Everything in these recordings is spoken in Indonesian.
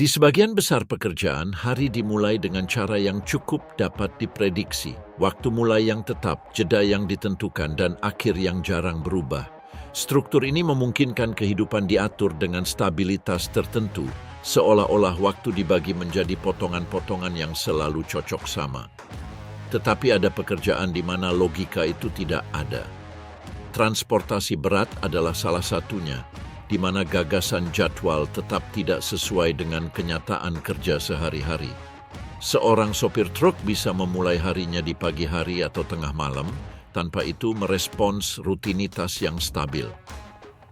Di sebagian besar pekerjaan, hari dimulai dengan cara yang cukup dapat diprediksi. Waktu mulai yang tetap, jeda yang ditentukan, dan akhir yang jarang berubah. Struktur ini memungkinkan kehidupan diatur dengan stabilitas tertentu, seolah-olah waktu dibagi menjadi potongan-potongan yang selalu cocok sama. Tetapi ada pekerjaan di mana logika itu tidak ada. Transportasi berat adalah salah satunya, di mana gagasan jadwal tetap tidak sesuai dengan kenyataan kerja sehari-hari. Seorang sopir truk bisa memulai harinya di pagi hari atau tengah malam, tanpa itu merespons rutinitas yang stabil.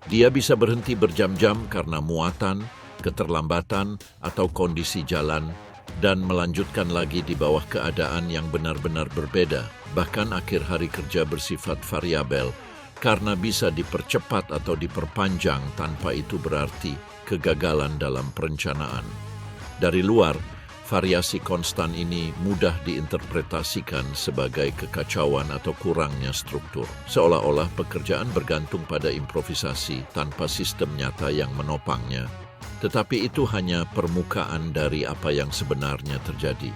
Dia bisa berhenti berjam-jam karena muatan, keterlambatan, atau kondisi jalan, dan melanjutkan lagi di bawah keadaan yang benar-benar berbeda. Bahkan akhir hari kerja bersifat variabel, karena bisa dipercepat atau diperpanjang tanpa itu berarti kegagalan dalam perencanaan. Dari luar, variasi konstan ini mudah diinterpretasikan sebagai kekacauan atau kurangnya struktur, seolah-olah pekerjaan bergantung pada improvisasi tanpa sistem nyata yang menopangnya. Tetapi itu hanya permukaan dari apa yang sebenarnya terjadi.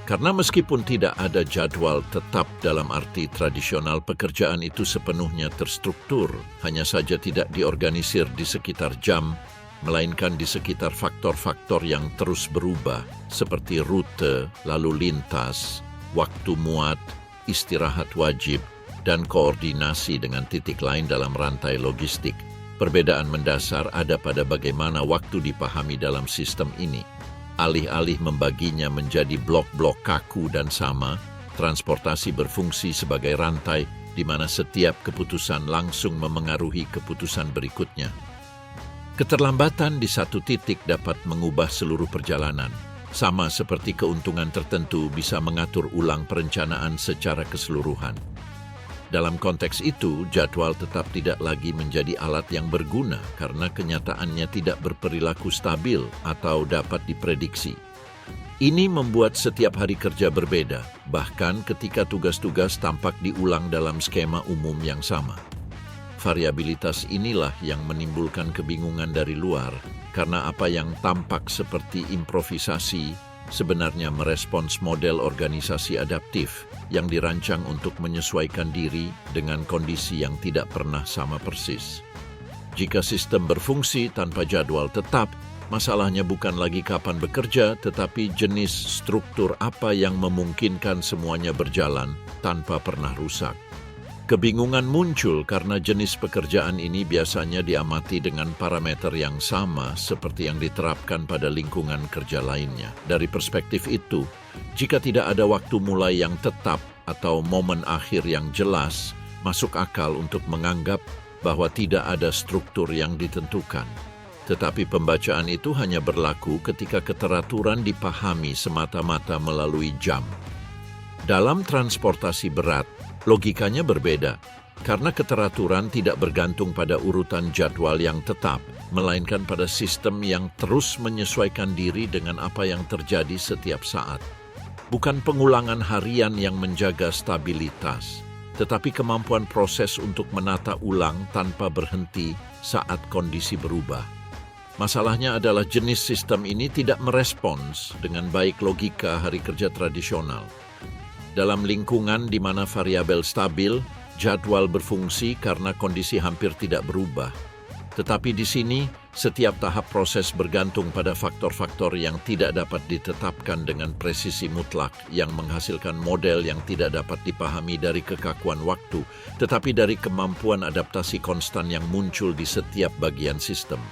Karena meskipun tidak ada jadwal tetap dalam arti tradisional, pekerjaan itu sepenuhnya terstruktur, hanya saja tidak diorganisir di sekitar jam, melainkan di sekitar faktor-faktor yang terus berubah, seperti rute, lalu lintas, waktu muat, istirahat wajib, dan koordinasi dengan titik lain dalam rantai logistik. Perbedaan mendasar ada pada bagaimana waktu dipahami dalam sistem ini. Alih-alih membaginya menjadi blok-blok kaku dan sama, transportasi berfungsi sebagai rantai di mana setiap keputusan langsung memengaruhi keputusan berikutnya. Keterlambatan di satu titik dapat mengubah seluruh perjalanan, sama seperti keuntungan tertentu bisa mengatur ulang perencanaan secara keseluruhan. Dalam konteks itu, jadwal tetap tidak lagi menjadi alat yang berguna karena kenyataannya tidak berperilaku stabil atau dapat diprediksi. Ini membuat setiap hari kerja berbeda, bahkan ketika tugas-tugas tampak diulang dalam skema umum yang sama. Variabilitas inilah yang menimbulkan kebingungan dari luar, karena apa yang tampak seperti improvisasi sebenarnya merespons model organisasi adaptif yang dirancang untuk menyesuaikan diri dengan kondisi yang tidak pernah sama persis. Jika sistem berfungsi tanpa jadwal tetap, masalahnya bukan lagi kapan bekerja, tetapi jenis struktur apa yang memungkinkan semuanya berjalan tanpa pernah rusak. Kebingungan muncul karena jenis pekerjaan ini biasanya diamati dengan parameter yang sama seperti yang diterapkan pada lingkungan kerja lainnya. Dari perspektif itu, jika tidak ada waktu mulai yang tetap atau momen akhir yang jelas, masuk akal untuk menganggap bahwa tidak ada struktur yang ditentukan. Tetapi pembacaan itu hanya berlaku ketika keteraturan dipahami semata-mata melalui jam. Dalam transportasi berat, logikanya berbeda, karena keteraturan tidak bergantung pada urutan jadwal yang tetap, melainkan pada sistem yang terus menyesuaikan diri dengan apa yang terjadi setiap saat. Bukan pengulangan harian yang menjaga stabilitas, tetapi kemampuan proses untuk menata ulang tanpa berhenti saat kondisi berubah. Masalahnya adalah jenis sistem ini tidak merespons dengan baik logika hari kerja tradisional. Dalam lingkungan di mana variabel stabil, jadwal berfungsi karena kondisi hampir tidak berubah. Tetapi di sini, setiap tahap proses bergantung pada faktor-faktor yang tidak dapat ditetapkan dengan presisi mutlak, yang menghasilkan model yang tidak dapat dipahami dari kekakuan waktu, tetapi dari kemampuan adaptasi konstan yang muncul di setiap bagian sistem.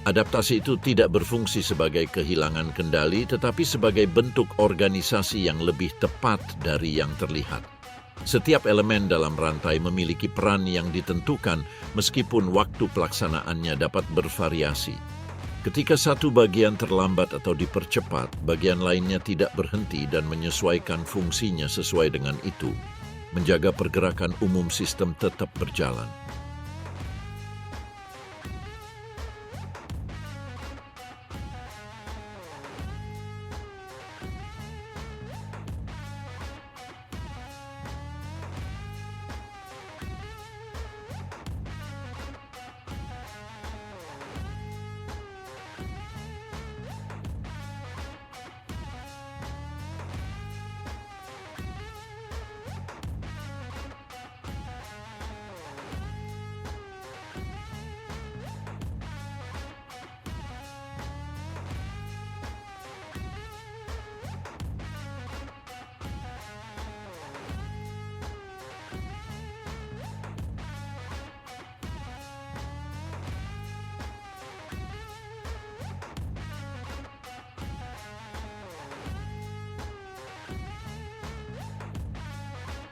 Adaptasi itu tidak berfungsi sebagai kehilangan kendali, tetapi sebagai bentuk organisasi yang lebih tepat dari yang terlihat. Setiap elemen dalam rantai memiliki peran yang ditentukan, meskipun waktu pelaksanaannya dapat bervariasi. Ketika satu bagian terlambat atau dipercepat, bagian lainnya tidak berhenti dan menyesuaikan fungsinya sesuai dengan itu, menjaga pergerakan umum sistem tetap berjalan.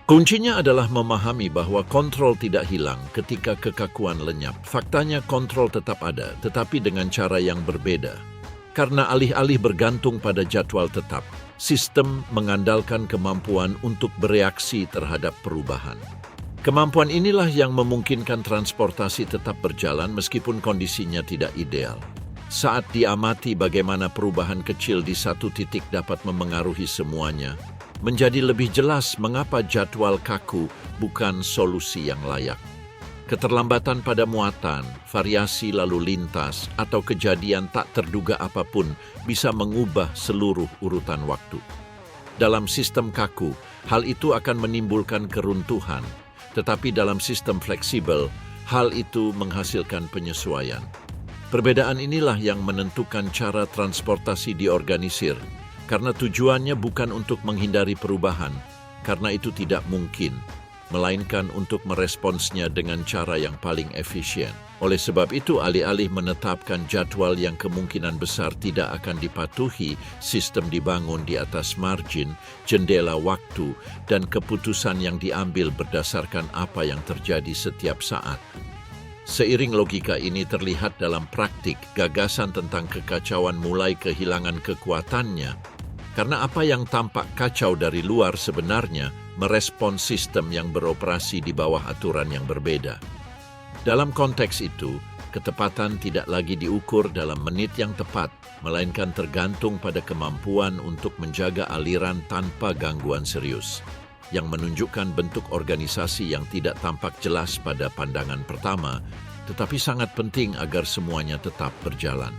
Kuncinya adalah memahami bahwa kontrol tidak hilang ketika kekakuan lenyap. Faktanya kontrol tetap ada, tetapi dengan cara yang berbeda. Karena alih-alih bergantung pada jadwal tetap, sistem mengandalkan kemampuan untuk bereaksi terhadap perubahan. Kemampuan inilah yang memungkinkan transportasi tetap berjalan meskipun kondisinya tidak ideal. Saat diamati bagaimana perubahan kecil di satu titik dapat memengaruhi semuanya, menjadi lebih jelas mengapa jadwal kaku bukan solusi yang layak. Keterlambatan pada muatan, variasi lalu lintas, atau kejadian tak terduga apapun bisa mengubah seluruh urutan waktu. Dalam sistem kaku, hal itu akan menimbulkan keruntuhan, tetapi dalam sistem fleksibel, hal itu menghasilkan penyesuaian. Perbedaan inilah yang menentukan cara transportasi diorganisir, karena tujuannya bukan untuk menghindari perubahan, karena itu tidak mungkin, melainkan untuk meresponsnya dengan cara yang paling efisien. Oleh sebab itu, alih-alih menetapkan jadwal yang kemungkinan besar tidak akan dipatuhi, sistem dibangun di atas margin, jendela waktu, dan keputusan yang diambil berdasarkan apa yang terjadi setiap saat. Seiring logika ini terlihat dalam praktik, gagasan tentang kekacauan mulai kehilangan kekuatannya, karena apa yang tampak kacau dari luar sebenarnya merespons sistem yang beroperasi di bawah aturan yang berbeda. Dalam konteks itu, ketepatan tidak lagi diukur dalam menit yang tepat, melainkan tergantung pada kemampuan untuk menjaga aliran tanpa gangguan serius, yang menunjukkan bentuk organisasi yang tidak tampak jelas pada pandangan pertama, tetapi sangat penting agar semuanya tetap berjalan.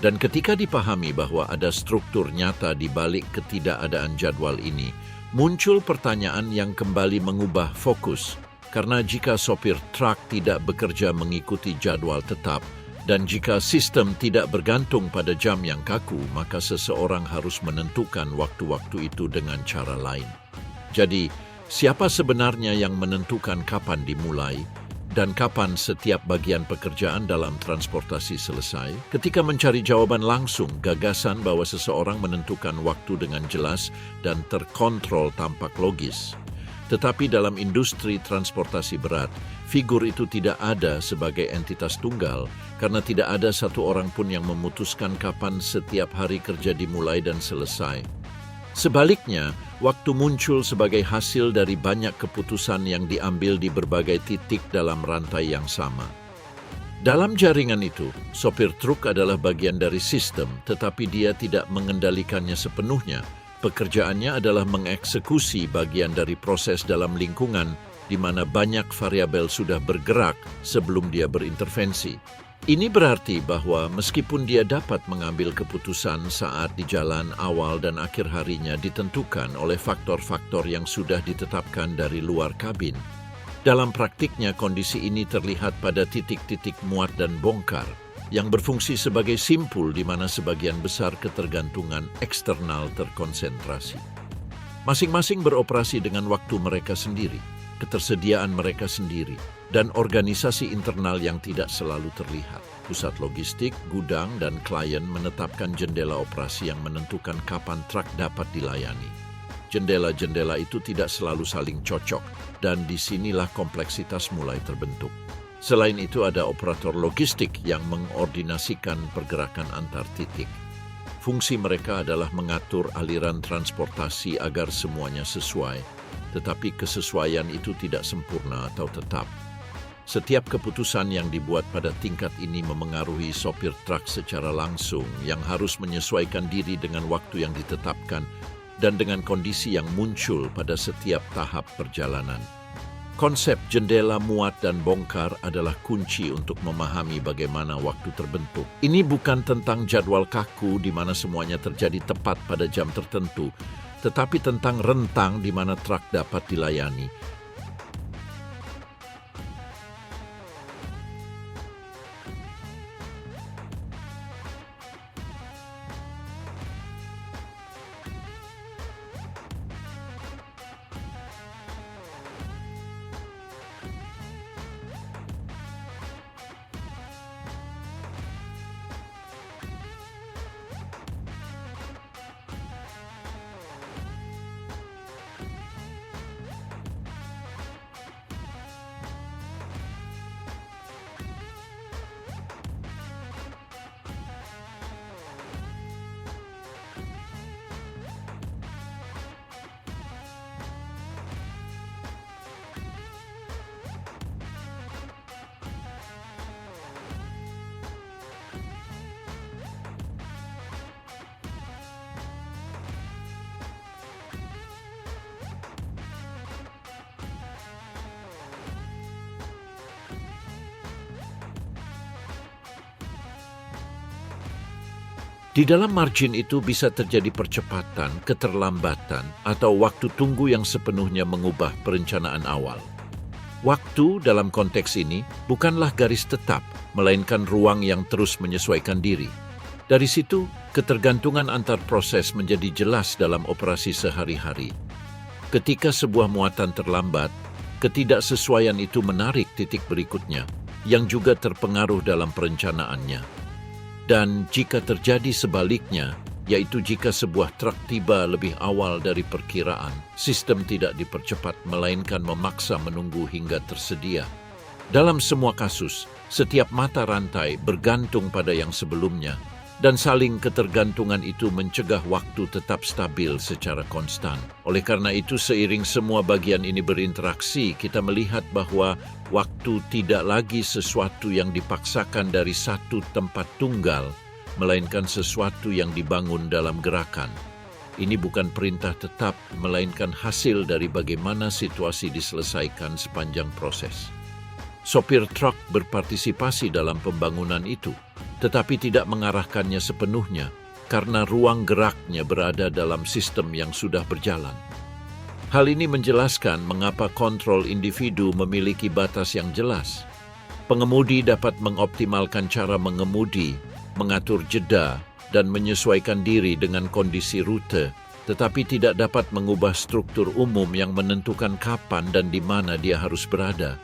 Dan ketika dipahami bahwa ada struktur nyata di balik ketidakadaan jadwal ini, muncul pertanyaan yang kembali mengubah fokus. Karena jika sopir truk tidak bekerja mengikuti jadwal tetap, dan jika sistem tidak bergantung pada jam yang kaku, maka seseorang harus menentukan waktu-waktu itu dengan cara lain. Jadi, siapa sebenarnya yang menentukan kapan dimulai, dan kapan setiap bagian pekerjaan dalam transportasi selesai? Ketika mencari jawaban langsung, gagasan bahwa seseorang menentukan waktu dengan jelas dan terkontrol tampak logis. Tetapi dalam industri transportasi berat, figur itu tidak ada sebagai entitas tunggal, karena tidak ada satu orang pun yang memutuskan kapan setiap hari kerja dimulai dan selesai. Sebaliknya, waktu muncul sebagai hasil dari banyak keputusan yang diambil di berbagai titik dalam rantai yang sama. Dalam jaringan itu, sopir truk adalah bagian dari sistem, tetapi dia tidak mengendalikannya sepenuhnya. Pekerjaannya adalah mengeksekusi bagian dari proses dalam lingkungan di mana banyak variabel sudah bergerak sebelum dia berintervensi. Ini berarti bahwa meskipun dia dapat mengambil keputusan saat di jalan, awal dan akhir harinya ditentukan oleh faktor-faktor yang sudah ditetapkan dari luar kabin. Dalam praktiknya, kondisi ini terlihat pada titik-titik muat dan bongkar, yang berfungsi sebagai simpul di mana sebagian besar ketergantungan eksternal terkonsentrasi. Masing-masing beroperasi dengan waktu mereka sendiri, ketersediaan mereka sendiri, dan organisasi internal yang tidak selalu terlihat. Pusat logistik, gudang, dan klien menetapkan jendela operasi yang menentukan kapan truk dapat dilayani. Jendela-jendela itu tidak selalu saling cocok, dan disinilah kompleksitas mulai terbentuk. Selain itu ada operator logistik yang mengordinasikan pergerakan antar titik. Fungsi mereka adalah mengatur aliran transportasi agar semuanya sesuai, tetapi kesesuaian itu tidak sempurna atau tetap. Setiap keputusan yang dibuat pada tingkat ini memengaruhi sopir truk secara langsung yang harus menyesuaikan diri dengan waktu yang ditetapkan dan dengan kondisi yang muncul pada setiap tahap perjalanan. Konsep jendela muat dan bongkar adalah kunci untuk memahami bagaimana waktu terbentuk. Ini bukan tentang jadwal kaku di mana semuanya terjadi tepat pada jam tertentu, tetapi tentang rentang di mana truk dapat dilayani. Di dalam margin itu bisa terjadi percepatan, keterlambatan, atau waktu tunggu yang sepenuhnya mengubah perencanaan awal. Waktu dalam konteks ini bukanlah garis tetap, melainkan ruang yang terus menyesuaikan diri. Dari situ, ketergantungan antar proses menjadi jelas dalam operasi sehari-hari. Ketika sebuah muatan terlambat, ketidaksesuaian itu menarik titik berikutnya, yang juga terpengaruh dalam perencanaannya. Dan jika terjadi sebaliknya, yaitu jika sebuah truk tiba lebih awal dari perkiraan, sistem tidak dipercepat melainkan memaksa menunggu hingga tersedia. Dalam semua kasus, setiap mata rantai bergantung pada yang sebelumnya, dan saling ketergantungan itu mencegah waktu tetap stabil secara konstan. Oleh karena itu, seiring semua bagian ini berinteraksi, kita melihat bahwa waktu tidak lagi sesuatu yang dipaksakan dari satu tempat tunggal, melainkan sesuatu yang dibangun dalam gerakan. Ini bukan perintah tetap, melainkan hasil dari bagaimana situasi diselesaikan sepanjang proses. Sopir truk berpartisipasi dalam pembangunan itu, tetapi tidak mengarahkannya sepenuhnya karena ruang geraknya berada dalam sistem yang sudah berjalan. Hal ini menjelaskan mengapa kontrol individu memiliki batas yang jelas. Pengemudi dapat mengoptimalkan cara mengemudi, mengatur jeda, dan menyesuaikan diri dengan kondisi rute, tetapi tidak dapat mengubah struktur umum yang menentukan kapan dan di mana dia harus berada.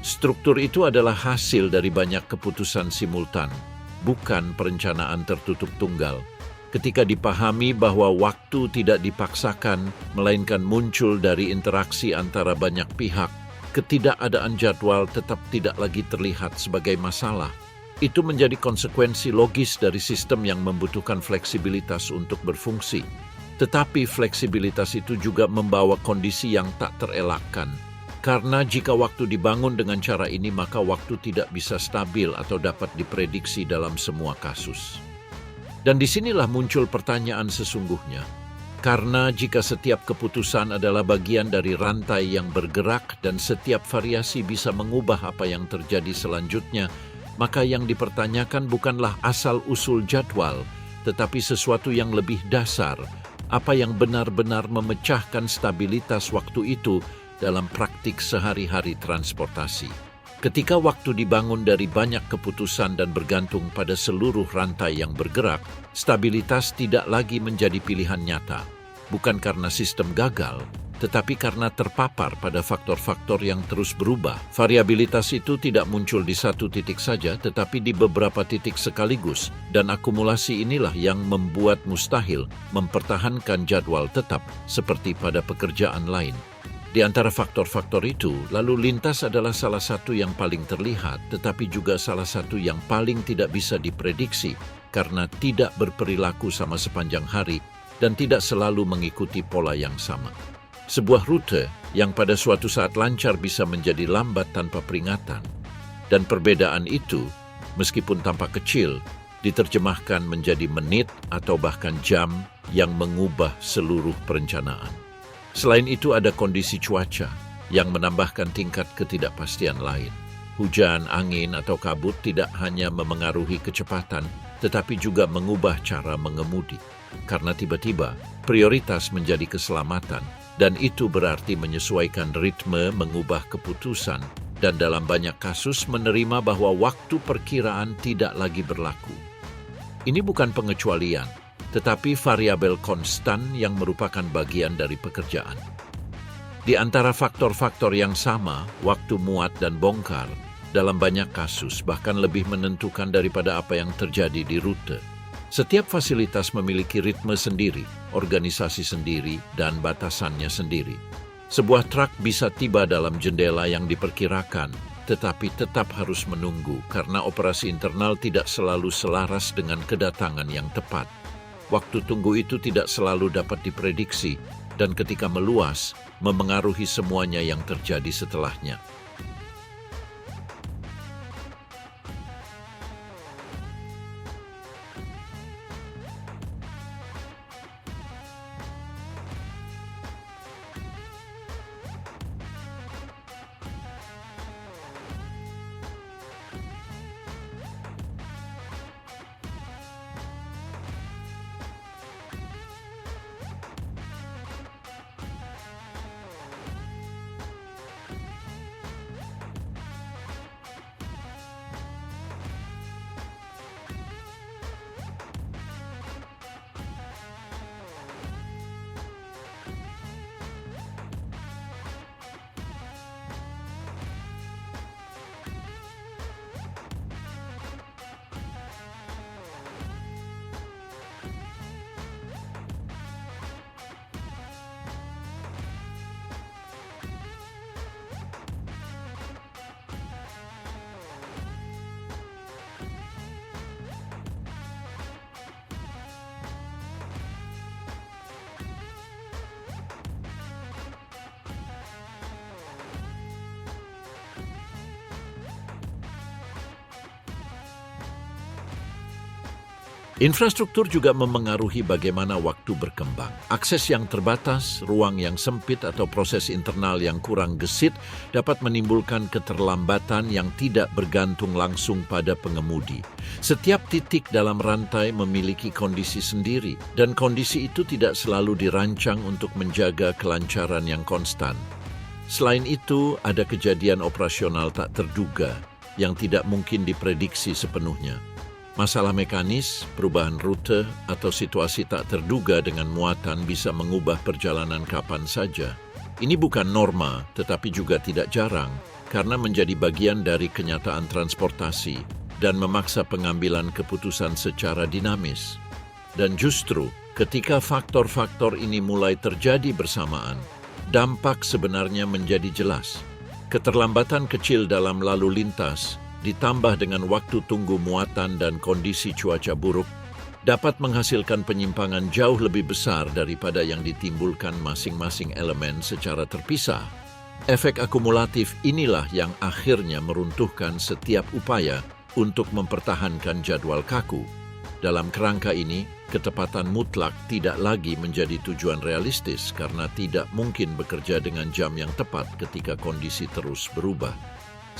Struktur itu adalah hasil dari banyak keputusan simultan, bukan perencanaan tertutup tunggal. Ketika dipahami bahwa waktu tidak dipaksakan, melainkan muncul dari interaksi antara banyak pihak, ketidakadaan jadwal tetap tidak lagi terlihat sebagai masalah. Itu menjadi konsekuensi logis dari sistem yang membutuhkan fleksibilitas untuk berfungsi. Tetapi fleksibilitas itu juga membawa kondisi yang tak terelakkan. Karena jika waktu dibangun dengan cara ini, maka waktu tidak bisa stabil atau dapat diprediksi dalam semua kasus. Dan disinilah muncul pertanyaan sesungguhnya. Karena jika setiap keputusan adalah bagian dari rantai yang bergerak dan setiap variasi bisa mengubah apa yang terjadi selanjutnya, maka yang dipertanyakan bukanlah asal-usul jadwal, tetapi sesuatu yang lebih dasar, apa yang benar-benar memecahkan stabilitas waktu itu dalam praktik sehari-hari transportasi. Ketika waktu dibangun dari banyak keputusan dan bergantung pada seluruh rantai yang bergerak, stabilitas tidak lagi menjadi pilihan nyata. Bukan karena sistem gagal, tetapi karena terpapar pada faktor-faktor yang terus berubah. Variabilitas itu tidak muncul di satu titik saja, tetapi di beberapa titik sekaligus, dan akumulasi inilah yang membuat mustahil mempertahankan jadwal tetap seperti pada pekerjaan lain. Di antara faktor-faktor itu, lalu lintas adalah salah satu yang paling terlihat, tetapi juga salah satu yang paling tidak bisa diprediksi karena tidak berperilaku sama sepanjang hari dan tidak selalu mengikuti pola yang sama. Sebuah rute yang pada suatu saat lancar bisa menjadi lambat tanpa peringatan. Dan perbedaan itu, meskipun tampak kecil, diterjemahkan menjadi menit atau bahkan jam yang mengubah seluruh perencanaan. Selain itu ada kondisi cuaca yang menambahkan tingkat ketidakpastian lain. Hujan, angin, atau kabut tidak hanya memengaruhi kecepatan, tetapi juga mengubah cara mengemudi. Karena tiba-tiba, prioritas menjadi keselamatan, dan itu berarti menyesuaikan ritme, mengubah keputusan, dan dalam banyak kasus menerima bahwa waktu perkiraan tidak lagi berlaku. Ini bukan pengecualian, tetapi variabel konstan yang merupakan bagian dari pekerjaan. Di antara faktor-faktor yang sama, waktu muat dan bongkar, dalam banyak kasus bahkan lebih menentukan daripada apa yang terjadi di rute. Setiap fasilitas memiliki ritme sendiri, organisasi sendiri, dan batasannya sendiri. Sebuah truk bisa tiba dalam jendela yang diperkirakan, tetapi tetap harus menunggu karena operasi internal tidak selalu selaras dengan kedatangan yang tepat. Waktu tunggu itu tidak selalu dapat diprediksi, dan ketika meluas, memengaruhi semuanya yang terjadi setelahnya. Infrastruktur juga memengaruhi bagaimana waktu berkembang. Akses yang terbatas, ruang yang sempit atau proses internal yang kurang gesit dapat menimbulkan keterlambatan yang tidak bergantung langsung pada pengemudi. Setiap titik dalam rantai memiliki kondisi sendiri dan kondisi itu tidak selalu dirancang untuk menjaga kelancaran yang konstan. Selain itu, ada kejadian operasional tak terduga yang tidak mungkin diprediksi sepenuhnya. Masalah mekanis, perubahan rute, atau situasi tak terduga dengan muatan bisa mengubah perjalanan kapan saja. Ini bukan norma, tetapi juga tidak jarang, karena menjadi bagian dari kenyataan transportasi dan memaksa pengambilan keputusan secara dinamis. Dan justru, ketika faktor-faktor ini mulai terjadi bersamaan, dampak sebenarnya menjadi jelas. Keterlambatan kecil dalam lalu lintas, ditambah dengan waktu tunggu muatan dan kondisi cuaca buruk, dapat menghasilkan penyimpangan jauh lebih besar daripada yang ditimbulkan masing-masing elemen secara terpisah. Efek akumulatif inilah yang akhirnya meruntuhkan setiap upaya untuk mempertahankan jadwal kaku. Dalam kerangka ini, ketepatan mutlak tidak lagi menjadi tujuan realistis karena tidak mungkin bekerja dengan jam yang tepat ketika kondisi terus berubah.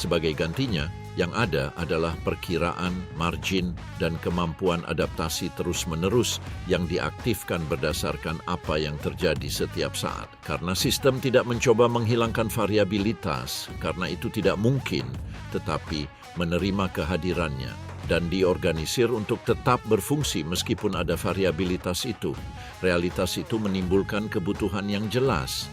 Sebagai gantinya, yang ada adalah perkiraan, margin, dan kemampuan adaptasi terus-menerus yang diaktifkan berdasarkan apa yang terjadi setiap saat. Karena sistem tidak mencoba menghilangkan variabilitas, karena itu tidak mungkin, tetapi menerima kehadirannya dan diorganisir untuk tetap berfungsi meskipun ada variabilitas itu. Realitas itu menimbulkan kebutuhan yang jelas.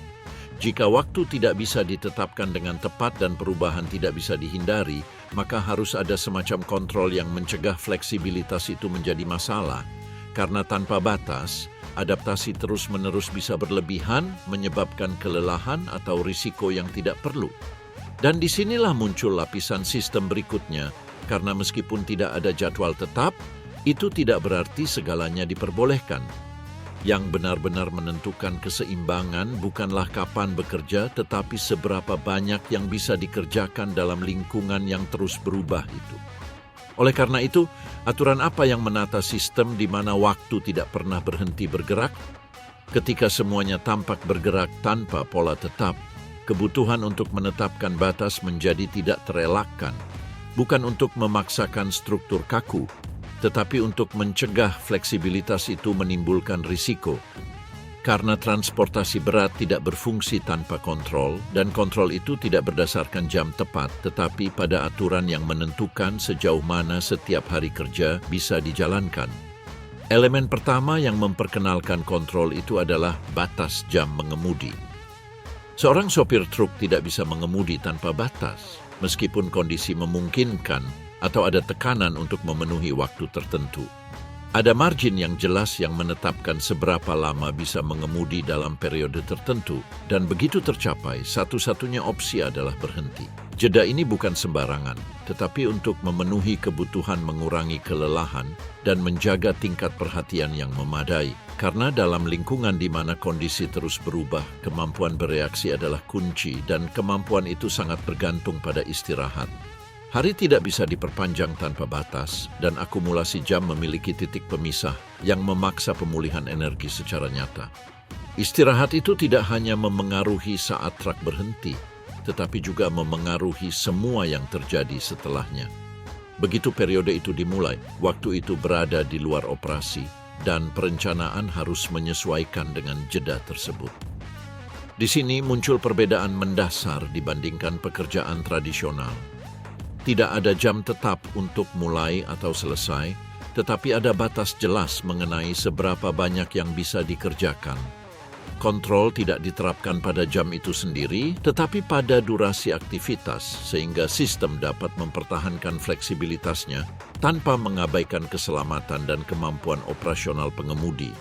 Jika waktu tidak bisa ditetapkan dengan tepat dan perubahan tidak bisa dihindari, maka harus ada semacam kontrol yang mencegah fleksibilitas itu menjadi masalah. Karena tanpa batas, adaptasi terus-menerus bisa berlebihan, menyebabkan kelelahan atau risiko yang tidak perlu. Dan disinilah muncul lapisan sistem berikutnya, karena meskipun tidak ada jadwal tetap, itu tidak berarti segalanya diperbolehkan. Yang benar-benar menentukan keseimbangan bukanlah kapan bekerja, tetapi seberapa banyak yang bisa dikerjakan dalam lingkungan yang terus berubah itu. Oleh karena itu, aturan apa yang menata sistem di mana waktu tidak pernah berhenti bergerak? Ketika semuanya tampak bergerak tanpa pola tetap, kebutuhan untuk menetapkan batas menjadi tidak terelakkan, bukan untuk memaksakan struktur kaku, tetapi untuk mencegah fleksibilitas itu menimbulkan risiko. Karena transportasi berat tidak berfungsi tanpa kontrol, dan kontrol itu tidak berdasarkan jam tepat, tetapi pada aturan yang menentukan sejauh mana setiap hari kerja bisa dijalankan. Elemen pertama yang memperkenalkan kontrol itu adalah batas jam mengemudi. Seorang sopir truk tidak bisa mengemudi tanpa batas, meskipun kondisi memungkinkan atau ada tekanan untuk memenuhi waktu tertentu. Ada margin yang jelas yang menetapkan seberapa lama bisa mengemudi dalam periode tertentu, dan begitu tercapai, satu-satunya opsi adalah berhenti. Jeda ini bukan sembarangan, tetapi untuk memenuhi kebutuhan mengurangi kelelahan dan menjaga tingkat perhatian yang memadai. Karena dalam lingkungan di mana kondisi terus berubah, kemampuan bereaksi adalah kunci dan kemampuan itu sangat bergantung pada istirahat. Hari tidak bisa diperpanjang tanpa batas, dan akumulasi jam memiliki titik pemisah yang memaksa pemulihan energi secara nyata. Istirahat itu tidak hanya memengaruhi saat truk berhenti, tetapi juga memengaruhi semua yang terjadi setelahnya. Begitu periode itu dimulai, waktu itu berada di luar operasi, dan perencanaan harus menyesuaikan dengan jeda tersebut. Di sini muncul perbedaan mendasar dibandingkan pekerjaan tradisional. Tidak ada jam tetap untuk mulai atau selesai, tetapi ada batas jelas mengenai seberapa banyak yang bisa dikerjakan. Kontrol tidak diterapkan pada jam itu sendiri, tetapi pada durasi aktivitas, sehingga sistem dapat mempertahankan fleksibilitasnya tanpa mengabaikan keselamatan dan kemampuan operasional pengemudi.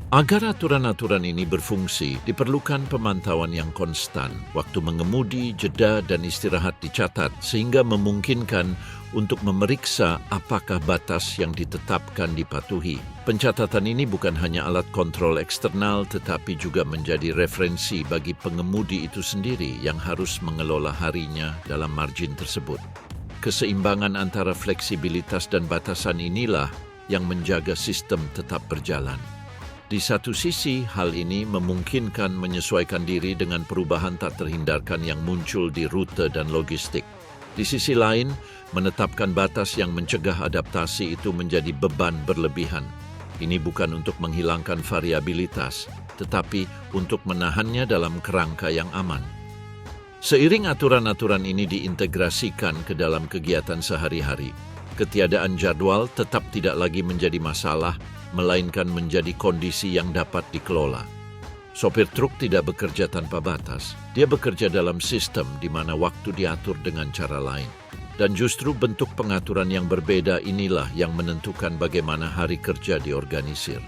Agar aturan-aturan ini berfungsi, diperlukan pemantauan yang konstan. Waktu mengemudi, jeda, dan istirahat dicatat sehingga memungkinkan untuk memeriksa apakah batas yang ditetapkan dipatuhi. Pencatatan ini bukan hanya alat kontrol eksternal, tetapi juga menjadi referensi bagi pengemudi itu sendiri yang harus mengelola harinya dalam margin tersebut. Keseimbangan antara fleksibilitas dan batasan inilah yang menjaga sistem tetap berjalan. Di satu sisi, hal ini memungkinkan menyesuaikan diri dengan perubahan tak terhindarkan yang muncul di rute dan logistik. Di sisi lain, menetapkan batas yang mencegah adaptasi itu menjadi beban berlebihan. Ini bukan untuk menghilangkan variabilitas, tetapi untuk menahannya dalam kerangka yang aman. Seiring aturan-aturan ini diintegrasikan ke dalam kegiatan sehari-hari, ketiadaan jadwal tetap tidak lagi menjadi masalah, melainkan menjadi kondisi yang dapat dikelola. Sopir truk tidak bekerja tanpa batas. Dia bekerja dalam sistem di mana waktu diatur dengan cara lain. Dan justru bentuk pengaturan yang berbeda inilah yang menentukan bagaimana hari kerja diorganisir.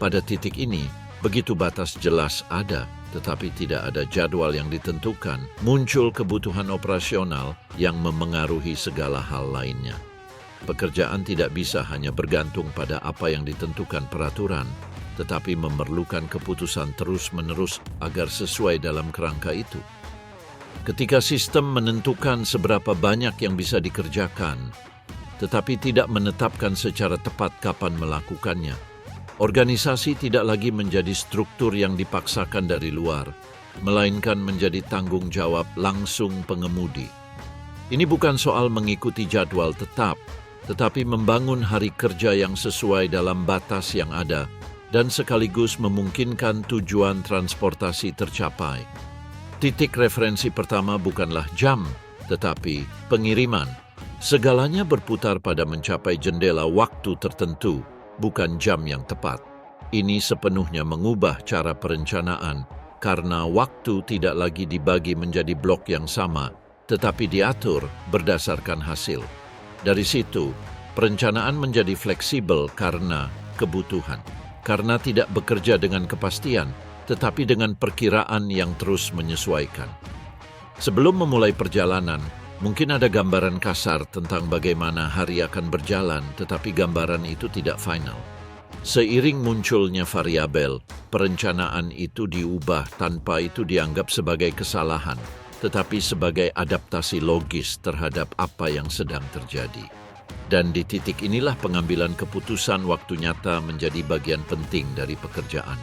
Pada titik ini, begitu batas jelas ada, tetapi tidak ada jadwal yang ditentukan, muncul kebutuhan operasional yang memengaruhi segala hal lainnya. Pekerjaan tidak bisa hanya bergantung pada apa yang ditentukan peraturan, tetapi memerlukan keputusan terus-menerus agar sesuai dalam kerangka itu. Ketika sistem menentukan seberapa banyak yang bisa dikerjakan, tetapi tidak menetapkan secara tepat kapan melakukannya, organisasi tidak lagi menjadi struktur yang dipaksakan dari luar, melainkan menjadi tanggung jawab langsung pengemudi. Ini bukan soal mengikuti jadwal tetap, tetapi membangun hari kerja yang sesuai dalam batas yang ada dan sekaligus memungkinkan tujuan transportasi tercapai. Titik referensi pertama bukanlah jam, tetapi pengiriman. Segalanya berputar pada mencapai jendela waktu tertentu, bukan jam yang tepat. Ini sepenuhnya mengubah cara perencanaan, karena waktu tidak lagi dibagi menjadi blok yang sama, tetapi diatur berdasarkan hasil. Dari situ, perencanaan menjadi fleksibel karena kebutuhan. Karena tidak bekerja dengan kepastian, tetapi dengan perkiraan yang terus menyesuaikan. Sebelum memulai perjalanan, mungkin ada gambaran kasar tentang bagaimana hari akan berjalan, tetapi gambaran itu tidak final. Seiring munculnya variabel, perencanaan itu diubah tanpa itu dianggap sebagai kesalahan, tetapi sebagai adaptasi logis terhadap apa yang sedang terjadi. Dan di titik inilah pengambilan keputusan waktu nyata menjadi bagian penting dari pekerjaan.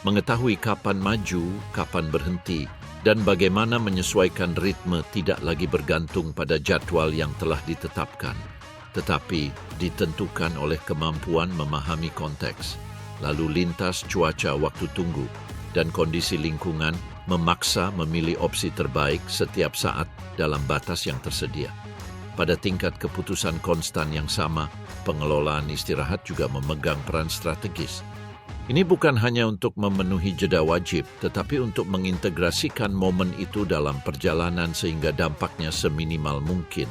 Mengetahui kapan maju, kapan berhenti, dan bagaimana menyesuaikan ritme tidak lagi bergantung pada jadwal yang telah ditetapkan, tetapi ditentukan oleh kemampuan memahami konteks, lalu lintas cuaca waktu tunggu, dan kondisi lingkungan memaksa memilih opsi terbaik setiap saat dalam batas yang tersedia. Pada tingkat keputusan konstan yang sama, pengelolaan istirahat juga memegang peran strategis. Ini bukan hanya untuk memenuhi jeda wajib, tetapi untuk mengintegrasikan momen itu dalam perjalanan sehingga dampaknya seminimal mungkin.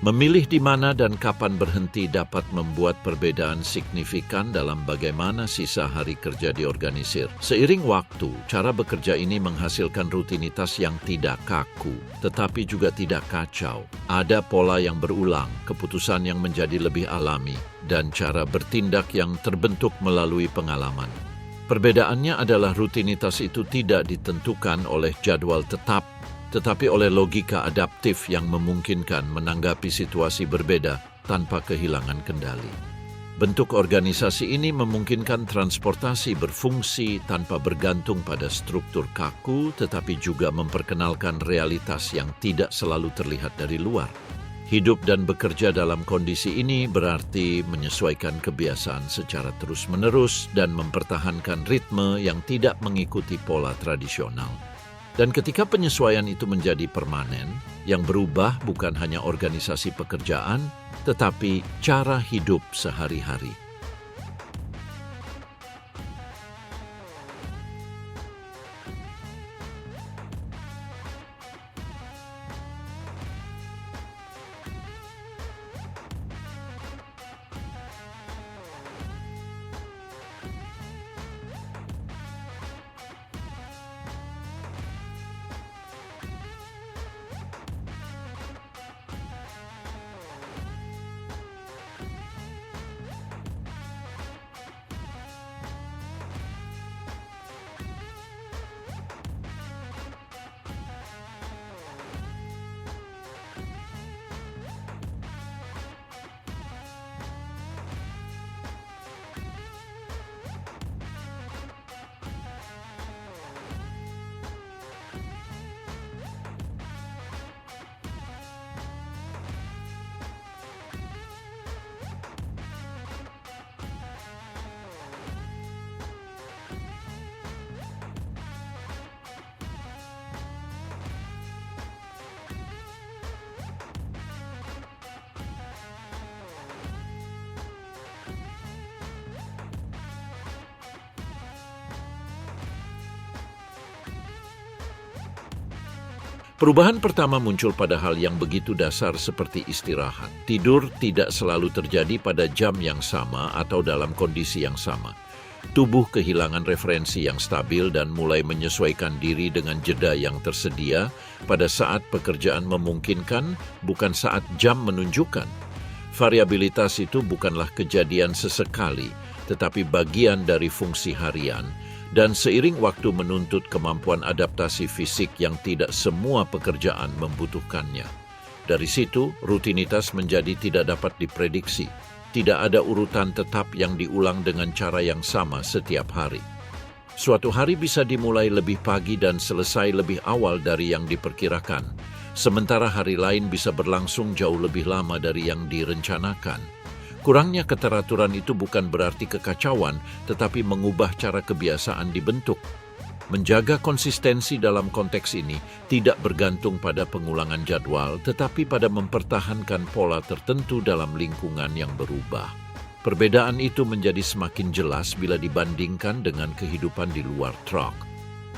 Memilih di mana dan kapan berhenti dapat membuat perbedaan signifikan dalam bagaimana sisa hari kerja diorganisir. Seiring waktu, cara bekerja ini menghasilkan rutinitas yang tidak kaku, tetapi juga tidak kacau. Ada pola yang berulang, keputusan yang menjadi lebih alami, dan cara bertindak yang terbentuk melalui pengalaman. Perbedaannya adalah rutinitas itu tidak ditentukan oleh jadwal tetap, tetapi oleh logika adaptif yang memungkinkan menanggapi situasi berbeda tanpa kehilangan kendali. Bentuk organisasi ini memungkinkan transportasi berfungsi tanpa bergantung pada struktur kaku, tetapi juga memperkenalkan realitas yang tidak selalu terlihat dari luar. Hidup dan bekerja dalam kondisi ini berarti menyesuaikan kebiasaan secara terus-menerus dan mempertahankan ritme yang tidak mengikuti pola tradisional. Dan ketika penyesuaian itu menjadi permanen, yang berubah bukan hanya organisasi pekerjaan, tetapi cara hidup sehari-hari. Perubahan pertama muncul pada hal yang begitu dasar seperti istirahat. Tidur tidak selalu terjadi pada jam yang sama atau dalam kondisi yang sama. Tubuh kehilangan referensi yang stabil dan mulai menyesuaikan diri dengan jeda yang tersedia pada saat pekerjaan memungkinkan, bukan saat jam menunjukkan. Variabilitas itu bukanlah kejadian sesekali, tetapi bagian dari fungsi harian, dan seiring waktu menuntut kemampuan adaptasi fisik yang tidak semua pekerjaan membutuhkannya. Dari situ, rutinitas menjadi tidak dapat diprediksi. Tidak ada urutan tetap yang diulang dengan cara yang sama setiap hari. Suatu hari bisa dimulai lebih pagi dan selesai lebih awal dari yang diperkirakan, sementara hari lain bisa berlangsung jauh lebih lama dari yang direncanakan. Kurangnya keteraturan itu bukan berarti kekacauan, tetapi mengubah cara kebiasaan dibentuk. Menjaga konsistensi dalam konteks ini tidak bergantung pada pengulangan jadwal, tetapi pada mempertahankan pola tertentu dalam lingkungan yang berubah. Perbedaan itu menjadi semakin jelas bila dibandingkan dengan kehidupan di luar truk.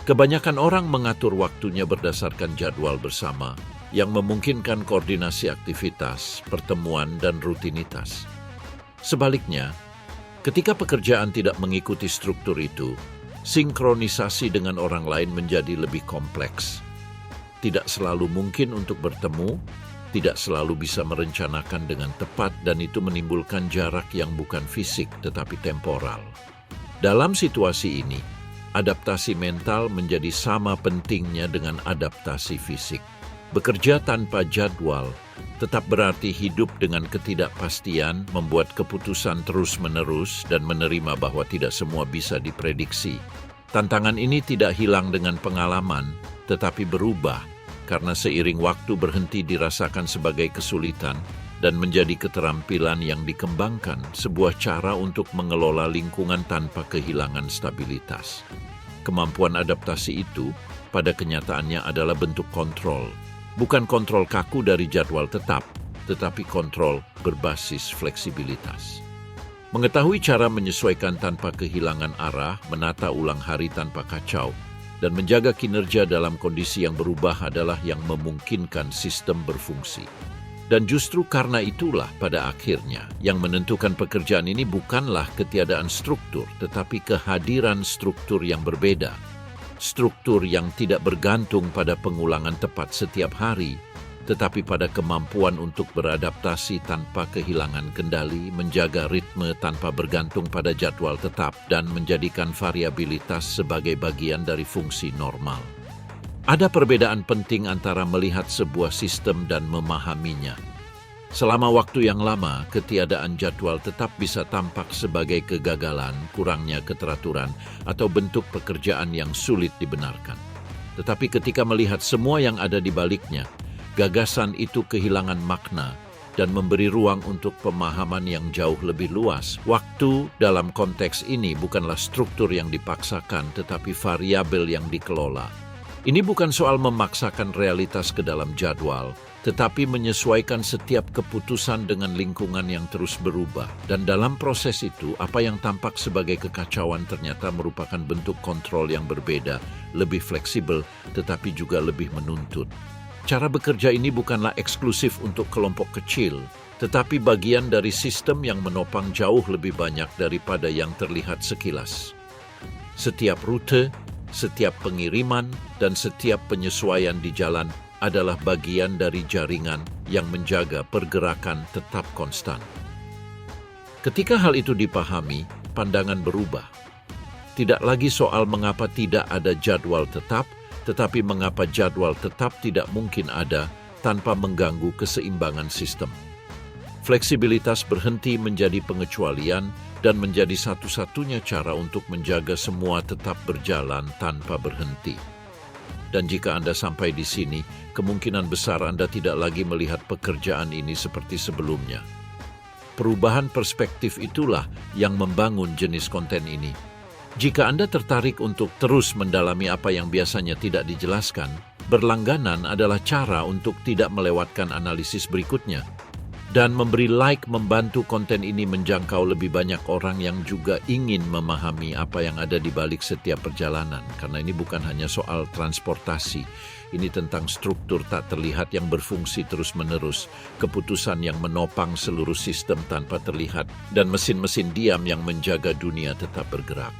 Kebanyakan orang mengatur waktunya berdasarkan jadwal bersama, yang memungkinkan koordinasi aktivitas, pertemuan, dan rutinitas. Sebaliknya, ketika pekerjaan tidak mengikuti struktur itu, sinkronisasi dengan orang lain menjadi lebih kompleks. Tidak selalu mungkin untuk bertemu, tidak selalu bisa merencanakan dengan tepat, dan itu menimbulkan jarak yang bukan fisik tetapi temporal. Dalam situasi ini, adaptasi mental menjadi sama pentingnya dengan adaptasi fisik. Bekerja tanpa jadwal tetap berarti hidup dengan ketidakpastian, membuat keputusan terus-menerus, dan menerima bahwa tidak semua bisa diprediksi. Tantangan ini tidak hilang dengan pengalaman, tetapi berubah karena seiring waktu berhenti dirasakan sebagai kesulitan dan menjadi keterampilan yang dikembangkan, sebuah cara untuk mengelola lingkungan tanpa kehilangan stabilitas. Kemampuan adaptasi itu, pada kenyataannya adalah bentuk kontrol. Bukan kontrol kaku dari jadwal tetap, tetapi kontrol berbasis fleksibilitas. Mengetahui cara menyesuaikan tanpa kehilangan arah, menata ulang hari tanpa kacau, dan menjaga kinerja dalam kondisi yang berubah adalah yang memungkinkan sistem berfungsi. Dan justru karena itulah pada akhirnya yang menentukan pekerjaan ini bukanlah ketiadaan struktur, tetapi kehadiran struktur yang berbeda. Struktur yang tidak bergantung pada pengulangan tepat setiap hari, tetapi pada kemampuan untuk beradaptasi tanpa kehilangan kendali, menjaga ritme tanpa bergantung pada jadwal tetap, dan menjadikan variabilitas sebagai bagian dari fungsi normal. Ada perbedaan penting antara melihat sebuah sistem dan memahaminya. Selama waktu yang lama, ketiadaan jadwal tetap bisa tampak sebagai kegagalan, kurangnya keteraturan, atau bentuk pekerjaan yang sulit dibenarkan. Tetapi ketika melihat semua yang ada di baliknya, gagasan itu kehilangan makna dan memberi ruang untuk pemahaman yang jauh lebih luas. Waktu dalam konteks ini bukanlah struktur yang dipaksakan, tetapi variabel yang dikelola. Ini bukan soal memaksakan realitas ke dalam jadwal, tetapi menyesuaikan setiap keputusan dengan lingkungan yang terus berubah. Dan dalam proses itu, apa yang tampak sebagai kekacauan ternyata merupakan bentuk kontrol yang berbeda, lebih fleksibel, tetapi juga lebih menuntut. Cara bekerja ini bukanlah eksklusif untuk kelompok kecil, tetapi bagian dari sistem yang menopang jauh lebih banyak daripada yang terlihat sekilas. Setiap rute, setiap pengiriman, dan setiap penyesuaian di jalan adalah bagian dari jaringan yang menjaga pergerakan tetap konstan. Ketika hal itu dipahami, pandangan berubah. Tidak lagi soal mengapa tidak ada jadwal tetap, tetapi mengapa jadwal tetap tidak mungkin ada tanpa mengganggu keseimbangan sistem. Fleksibilitas berhenti menjadi pengecualian dan menjadi satu-satunya cara untuk menjaga semua tetap berjalan tanpa berhenti. Dan jika Anda sampai di sini, kemungkinan besar Anda tidak lagi melihat pekerjaan ini seperti sebelumnya. Perubahan perspektif itulah yang membangun jenis konten ini. Jika Anda tertarik untuk terus mendalami apa yang biasanya tidak dijelaskan, berlangganan adalah cara untuk tidak melewatkan analisis berikutnya. Dan memberi like membantu konten ini menjangkau lebih banyak orang yang juga ingin memahami apa yang ada di balik setiap perjalanan. Karena ini bukan hanya soal transportasi, ini tentang struktur tak terlihat yang berfungsi terus-menerus, keputusan yang menopang seluruh sistem tanpa terlihat, dan mesin-mesin diam yang menjaga dunia tetap bergerak.